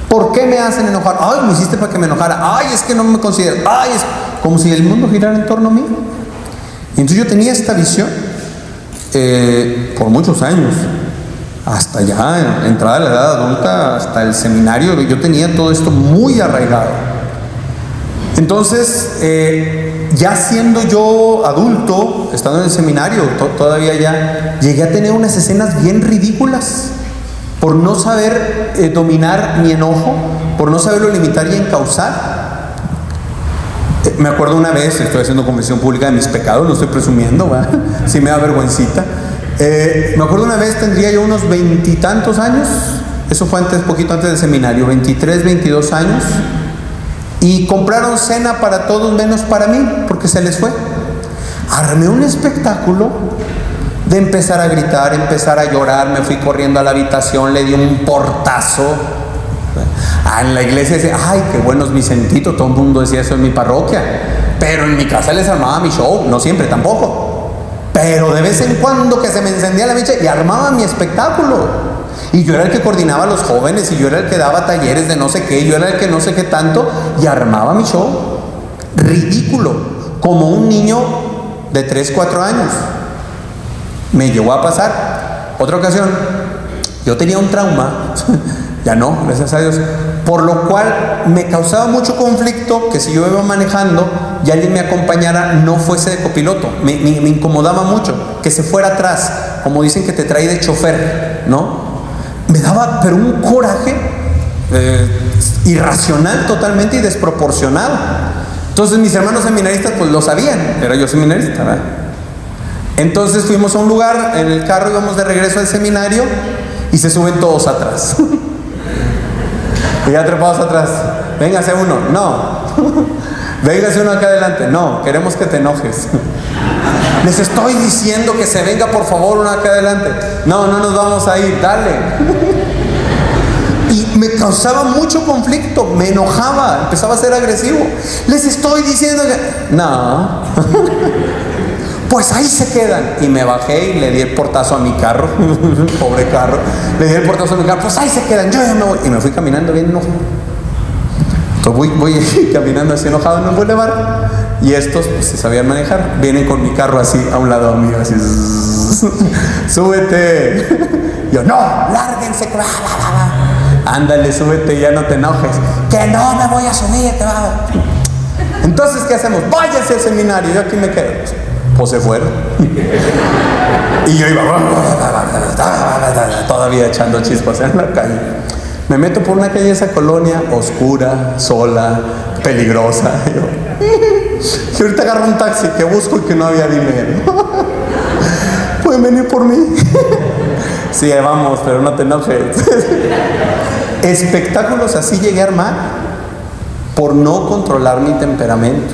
¿Por qué me hacen enojar? Ay, me hiciste para que me enojara. Ay, es que no me considero. Ay, es como si el mundo girara en torno a mí. Y entonces yo tenía esta visión por muchos años, hasta ya entrada a la edad adulta, hasta el seminario. Yo tenía todo esto muy arraigado. Entonces, ya siendo yo adulto, estando en el seminario, todavía ya llegué a tener unas escenas bien ridículas por no saber dominar mi enojo, por no saberlo limitar y encauzar. Me acuerdo una vez, estoy haciendo confesión pública de mis pecados, lo estoy presumiendo, ¿verdad? Sí me da vergüencita. Me acuerdo una vez, tendría yo unos 20 y tantos años, eso fue poquito antes del seminario, 23, 22 años. Y compraron cena para todos menos para mí, porque se les fue. Armé un espectáculo de empezar a gritar, empezar a llorar. Me fui corriendo a la habitación, le di un portazo. En la iglesia decía, ay, qué bueno es Vicentito. Todo el mundo decía eso en mi parroquia. Pero en mi casa les armaba mi show, no siempre tampoco. Pero de vez en cuando que se me encendía la mecha y armaba mi espectáculo. Y yo era el que coordinaba a los jóvenes, y yo era el que daba talleres de no sé qué, yo era el que no sé qué tanto, y armaba mi show. Ridículo, como un niño de 3, 4 años. Me llegó a pasar. Otra ocasión, yo tenía un trauma, ya no, gracias a Dios, por lo cual me causaba mucho conflicto que si yo iba manejando y alguien me acompañara, no fuese de copiloto. Me incomodaba mucho que se fuera atrás, como dicen que te trae de chofer, ¿no? Me daba, pero un coraje irracional totalmente y desproporcionado. Entonces mis hermanos seminaristas pues lo sabían, era yo seminarista, ¿verdad? Entonces fuimos a un lugar, en el carro íbamos de regreso al seminario y se suben todos atrás. Y ya trepados atrás, véngase uno, no. Véngase uno acá adelante, no, queremos que te enojes. Les estoy diciendo que se venga por favor uno acá adelante. No, no nos vamos a ir, dale. Y me causaba mucho conflicto, me enojaba, empezaba a ser agresivo. Les estoy diciendo que... No. Pues ahí se quedan. Y me bajé y le di el portazo a mi carro. Pobre carro. Le di el portazo a mi carro. Pues ahí se quedan, yo ya me voy. Y me fui caminando bien enojado. Entonces voy caminando así enojado en un bulevar. Y estos, pues se sabían manejar, vienen con mi carro así a un lado mío, así, súbete. Yo, no, lárguense, ándale, súbete, ya no te enojes. Que no me voy a subir, te va. Entonces, ¿qué hacemos? Váyase al seminario, yo aquí me quedo. Pues se fueron. Y yo iba todavía echando chispas en la calle. Me meto por una calle de esa colonia oscura, sola, peligrosa. Y ahorita agarro un taxi que busco y que no había dinero. ¿Pueden venir por mí? Sí, vamos, pero no te enojes. Espectáculos así llegué a armar por no controlar mi temperamento.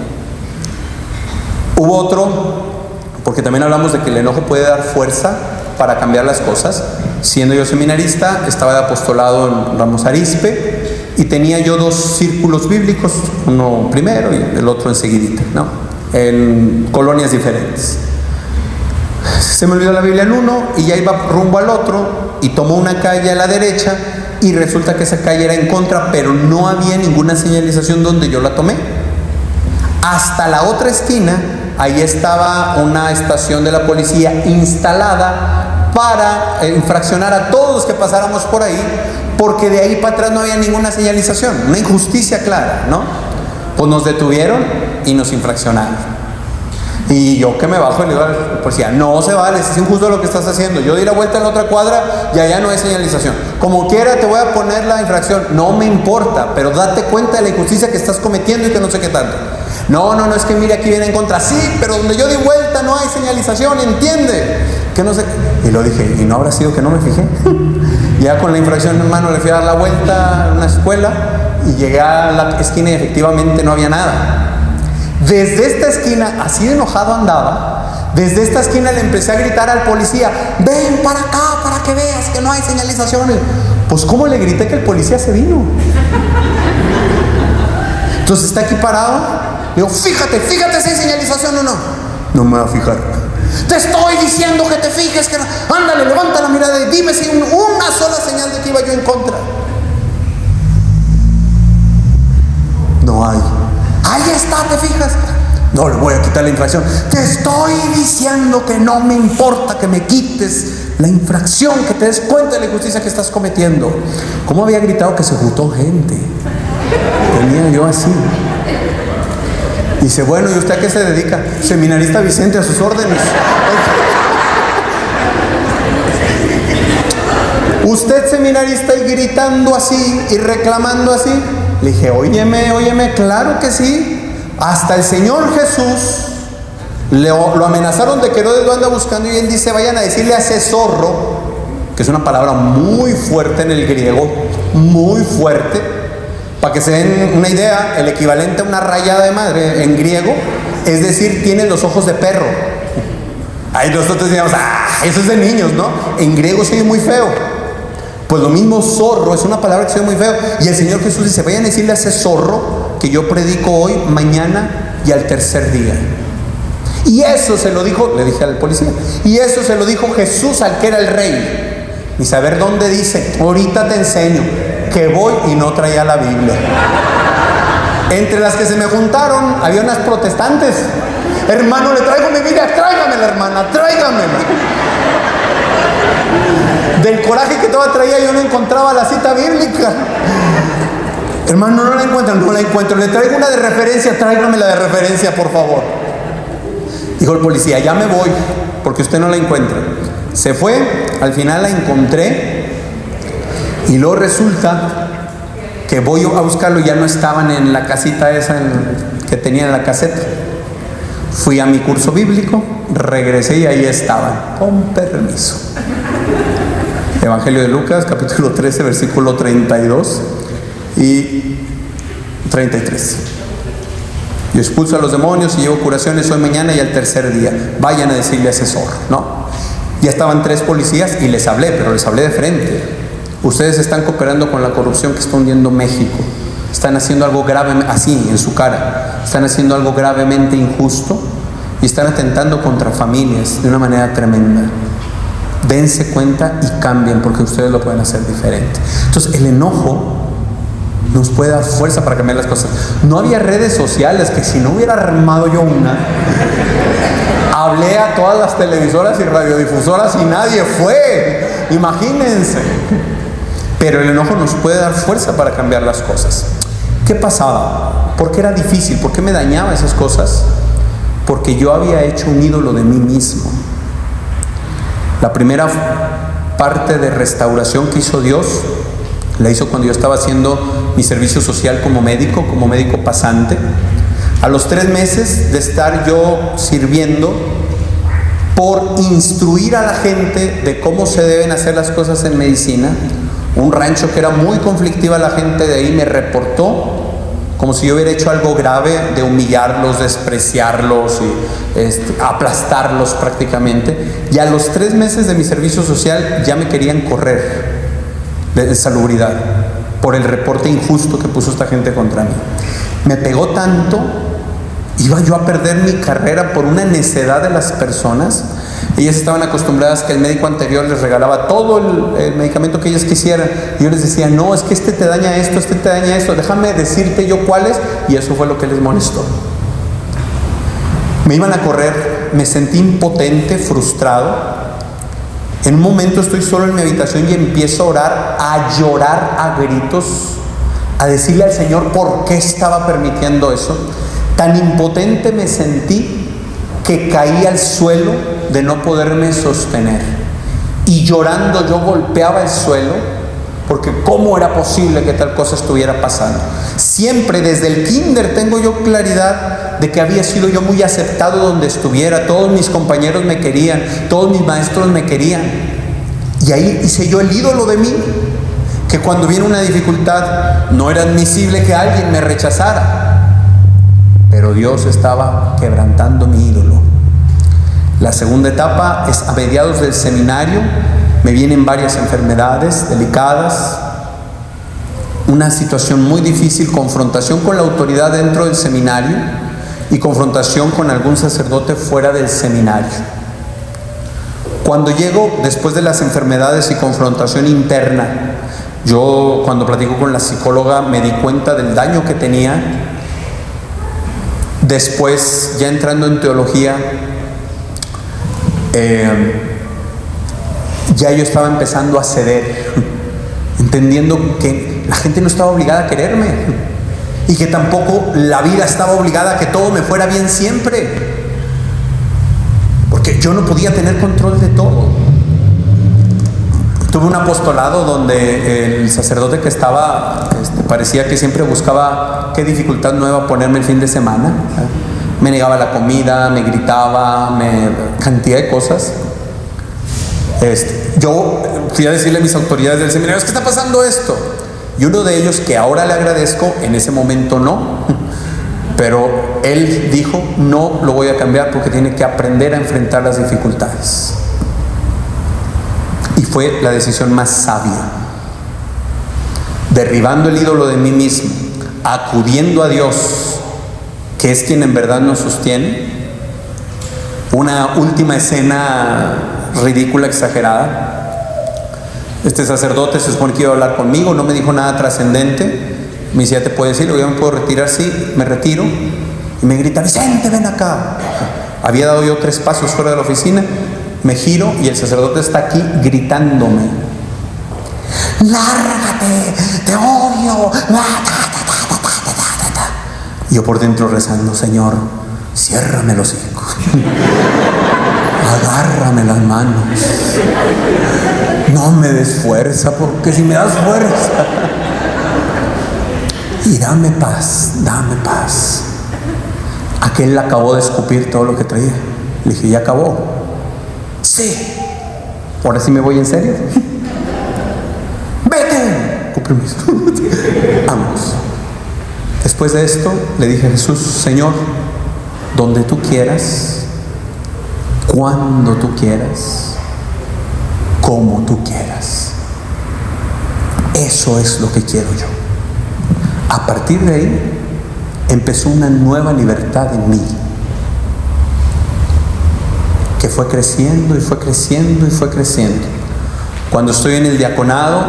Hubo otro, porque también hablamos de que el enojo puede dar fuerza para cambiar las cosas. Siendo yo seminarista, estaba de apostolado en Ramos Arizpe y tenía yo 2 círculos bíblicos, uno primero y el otro enseguidita, ¿no? En colonias diferentes. Se me olvidó la Biblia en uno y ya iba rumbo al otro y tomó una calle a la derecha y resulta que esa calle era en contra, pero no había ninguna señalización donde yo la tomé. Hasta la otra esquina, ahí estaba una estación de la policía instalada para infraccionar a todos los que pasáramos por ahí, porque de ahí para atrás no había ninguna señalización, una injusticia clara, ¿no? Pues nos detuvieron y nos infraccionaron. Y yo que me bajo y le digo al policía, no se vale, es injusto lo que estás haciendo. Yo di la vuelta en la otra cuadra y allá no hay señalización. Como quiera te voy a poner la infracción. No me importa, pero date cuenta de la injusticia que estás cometiendo y que no sé qué tanto. No, es que mire, aquí viene en contra. Sí, pero donde yo di vuelta no hay señalización, ¿entiende? Que no sé. Y lo dije, ¿y no habrá sido que no me fijé? Ya con la infracción en mano le fui a dar la vuelta a una escuela y llegué a la esquina y efectivamente no había nada. Desde esta esquina, así de enojado andaba, desde esta esquina le empecé a gritar al policía, ven para acá para que veas que no hay señalizaciones. Pues ¿cómo le grité que el policía se vino? Entonces está aquí parado, le digo, fíjate si hay señalización o no. No me voy a fijar. Te estoy diciendo que te fijes, que no. Ándale, levanta la mirada y dime si una sola señal de que iba yo en contra. No hay. Ahí está, ¿te fijas? No le voy a quitar la infracción. Te estoy diciendo que no me importa que me quites la infracción, que te des cuenta de la injusticia que estás cometiendo. ¿Cómo había gritado que se juntó gente? Tenía yo así. Dice, bueno, ¿y usted a qué se dedica? Seminarista Vicente, a sus órdenes. Usted seminarista y gritando así y reclamando así. Le dije, óyeme, claro que sí. Hasta el Señor Jesús lo amenazaron de que Herodes lo anda buscando y él dice, vayan a decirle a ese zorro, que es una palabra muy fuerte en el griego, muy fuerte, para que se den una idea, el equivalente a una rayada de madre en griego, es decir, tiene los ojos de perro. Ahí nosotros decíamos, eso es de niños, ¿no? En griego se oye muy feo. Pues lo mismo zorro, es una palabra que se ve muy feo. Y el Señor Jesús dice, vayan a decirle a ese zorro que yo predico hoy, mañana y al tercer día. Y eso se lo dijo, le dije al policía, y eso se lo dijo Jesús al que era el rey. Y saber dónde dice, ahorita te enseño, que voy y no traía la Biblia. Entre las que se me juntaron, había unas protestantes. Hermano, le traigo mi Biblia, tráigamela, hermana, tráigamela. Del coraje que todavía traía, yo no encontraba la cita bíblica. Hermano, no la encuentro. Le traigo una de referencia, tráigame la de referencia, por favor. Dijo el policía, ya me voy, porque usted no la encuentra. Se fue, al final la encontré, y luego resulta que voy a buscarlo y ya no estaban en la casita esa que tenía en la caseta. Fui a mi curso bíblico, regresé y ahí estaban, con permiso. Evangelio de Lucas, capítulo 13, versículo 32 y 33. Yo expulso a los demonios y llevo curaciones hoy, mañana y al tercer día. Vayan a decirle a ese zorro, ¿no? Ya estaban 3 policías y les hablé, pero les hablé de frente. Ustedes están cooperando con la corrupción que está hundiendo México. Están haciendo algo grave, así, en su cara. Están haciendo algo gravemente injusto y están atentando contra familias de una manera tremenda. Dense cuenta y cambien, porque ustedes lo pueden hacer diferente. Entonces el enojo nos puede dar fuerza para cambiar las cosas. No había redes sociales, que si no hubiera armado yo una, hablé a todas las televisoras y radiodifusoras y nadie fue. Imagínense. Pero el enojo nos puede dar fuerza para cambiar las cosas. ¿Qué pasaba? ¿Por qué era difícil? ¿Por qué me dañaba esas cosas? Porque yo había hecho un ídolo de mí mismo. La primera parte de restauración que hizo Dios, la hizo cuando yo estaba haciendo mi servicio social como médico pasante. A los 3 meses de estar yo sirviendo, por instruir a la gente de cómo se deben hacer las cosas en medicina, un rancho que era muy conflictiva, la gente de ahí me reportó como si yo hubiera hecho algo grave, de humillarlos, despreciarlos y aplastarlos prácticamente. Y a los 3 meses de mi servicio social ya me querían correr de salubridad por el reporte injusto que puso esta gente contra mí. Me pegó tanto, iba yo a perder mi carrera por una necedad de las personas. Ellas estaban acostumbradas que el médico anterior les regalaba todo el medicamento que ellas quisieran, y yo les decía, no, es que este te daña esto, déjame decirte yo cuáles, y eso fue lo que les molestó. Me iban a correr, me sentí impotente, frustrado. En un momento estoy solo en mi habitación y empiezo a orar, a llorar a gritos, a decirle al Señor por qué estaba permitiendo eso. Tan impotente me sentí que caí al suelo de no poderme sostener, y llorando yo golpeaba el suelo, porque cómo era posible que tal cosa estuviera pasando. Siempre desde el kinder tengo yo claridad de que había sido yo muy aceptado donde estuviera. Todos mis compañeros me querían, todos mis maestros me querían, y ahí hice yo el ídolo de mí, que cuando viene una dificultad no era admisible que alguien me rechazara. Pero Dios estaba quebrantando mi ídolo. La segunda etapa es a mediados del seminario. Me vienen varias enfermedades delicadas, una situación muy difícil, confrontación con la autoridad dentro del seminario y confrontación con algún sacerdote fuera del seminario. Cuando llego, después de las enfermedades y confrontación interna, yo cuando platico con la psicóloga me di cuenta del daño que tenía. Después, ya entrando en teología, ya yo estaba empezando a ceder, entendiendo que la gente no estaba obligada a quererme, y que tampoco la vida estaba obligada a que todo me fuera bien siempre, porque yo no podía tener control de todo. Tuve un apostolado donde el sacerdote que estaba parecía que siempre buscaba qué dificultad nueva ponerme el fin de semana. Me negaba la comida, me gritaba, cantidad de cosas. Yo fui a decirle a mis autoridades del seminario, es que está pasando esto. Y uno de ellos, que ahora le agradezco, en ese momento no, pero él dijo, no lo voy a cambiar porque tiene que aprender a enfrentar las dificultades. Y fue la decisión más sabia, derribando el ídolo de mí mismo, acudiendo a Dios, que es quien en verdad nos sostiene. Una última escena ridícula, exagerada. Este sacerdote se supone que iba a hablar conmigo, no me dijo nada trascendente. Me decía, ¿te puedes ir? ¿Ya me puedo retirar? Sí, me retiro. Y me grita, Vicente, ven acá. Había dado yo 3 pasos fuera de la oficina. Me giro y el sacerdote está aquí gritándome, lárgate, te odio. Y yo por dentro rezando, Señor, ciérrame los hijos, agárrame las manos, no me des fuerza, porque si me das fuerza, y dame paz, dame paz. Aquel acabó de escupir todo lo que traía. Le dije, ¿ya acabó? Sí. Ahora sí me voy en serio. Vete. Con permiso. Vamos. Después de esto le dije a Jesús, Señor, donde tú quieras, cuando tú quieras, como tú quieras. Eso es lo que quiero yo. A partir de ahí empezó una nueva libertad en mí, que fue creciendo y fue creciendo y fue creciendo. Cuando estoy en el diaconado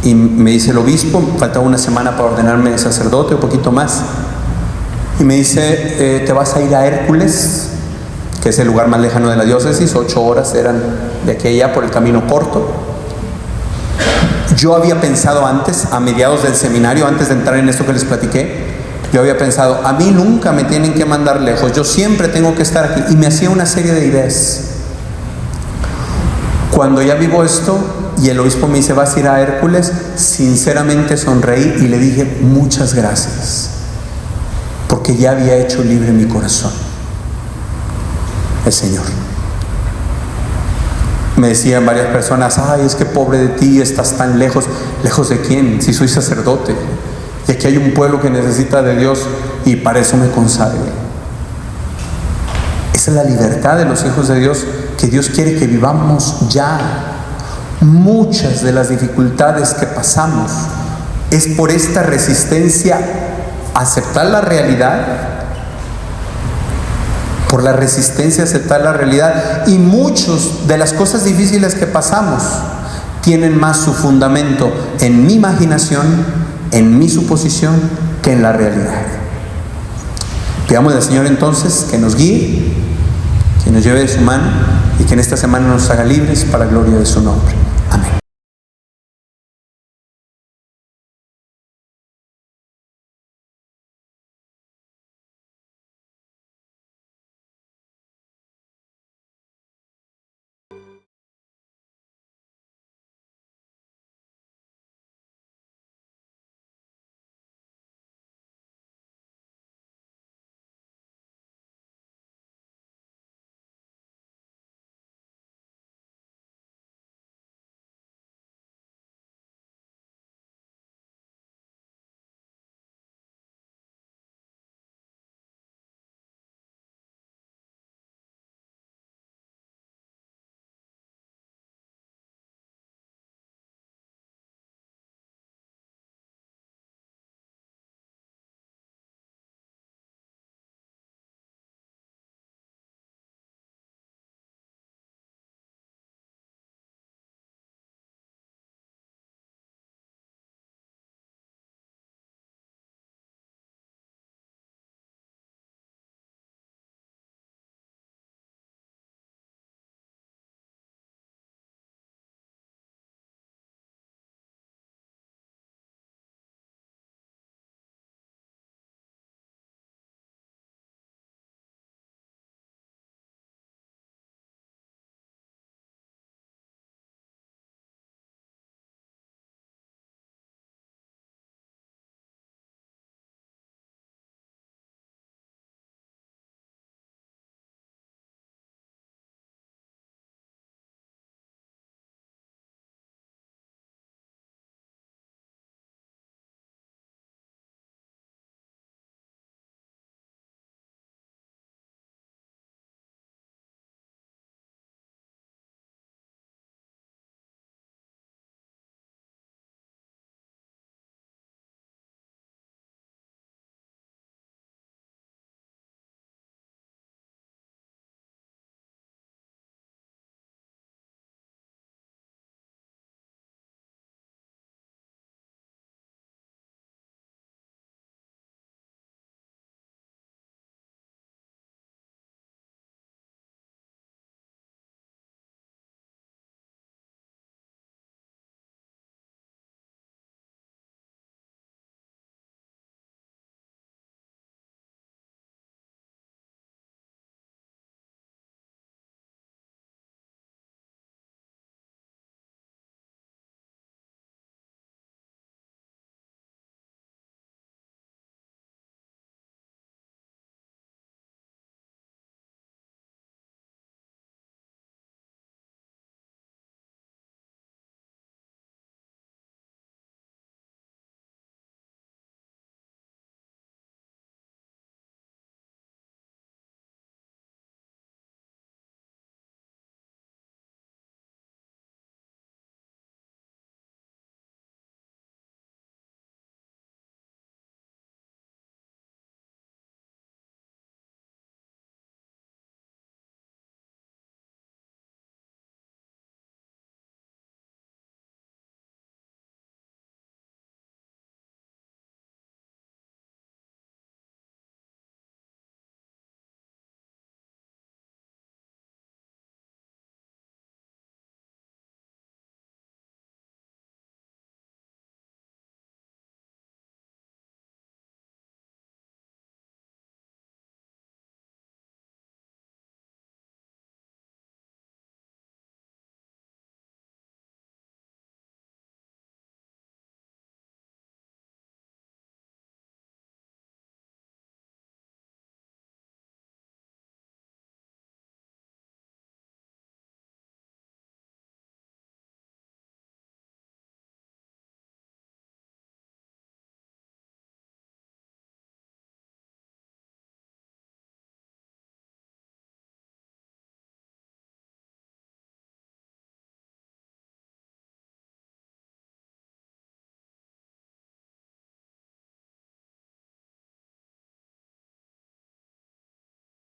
y me dice el obispo, faltaba una semana para ordenarme sacerdote, un poquito más, y me dice, te vas a ir a Hércules, que es el lugar más lejano de la diócesis, 8 horas eran de aquí a allá por el camino corto. Yo había pensado antes, a mediados del seminario, antes de entrar en esto que les platiqué, yo había pensado, a mí nunca me tienen que mandar lejos, yo siempre tengo que estar aquí. Y me hacía una serie de ideas. Cuando ya vivo esto y el obispo me dice, vas a ir a Hércules, sinceramente sonreí y le dije, muchas gracias, porque ya había hecho libre mi corazón el Señor. Me decían varias personas, ay, es que pobre de ti, estás tan lejos. ¿Lejos de quién? Si soy sacerdote. Y aquí hay un pueblo que necesita de Dios y para eso me consagré. Esa es la libertad de los hijos de Dios, que Dios quiere que vivamos ya. Muchas de las dificultades que pasamos es por esta resistencia a aceptar la realidad, por la resistencia a aceptar la realidad, y muchas de las cosas difíciles que pasamos tienen más su fundamento en mi imaginación, en mi suposición, que en la realidad. Pidamos al Señor entonces que nos guíe, que nos lleve de su mano y que en esta semana nos haga libres para la gloria de su nombre.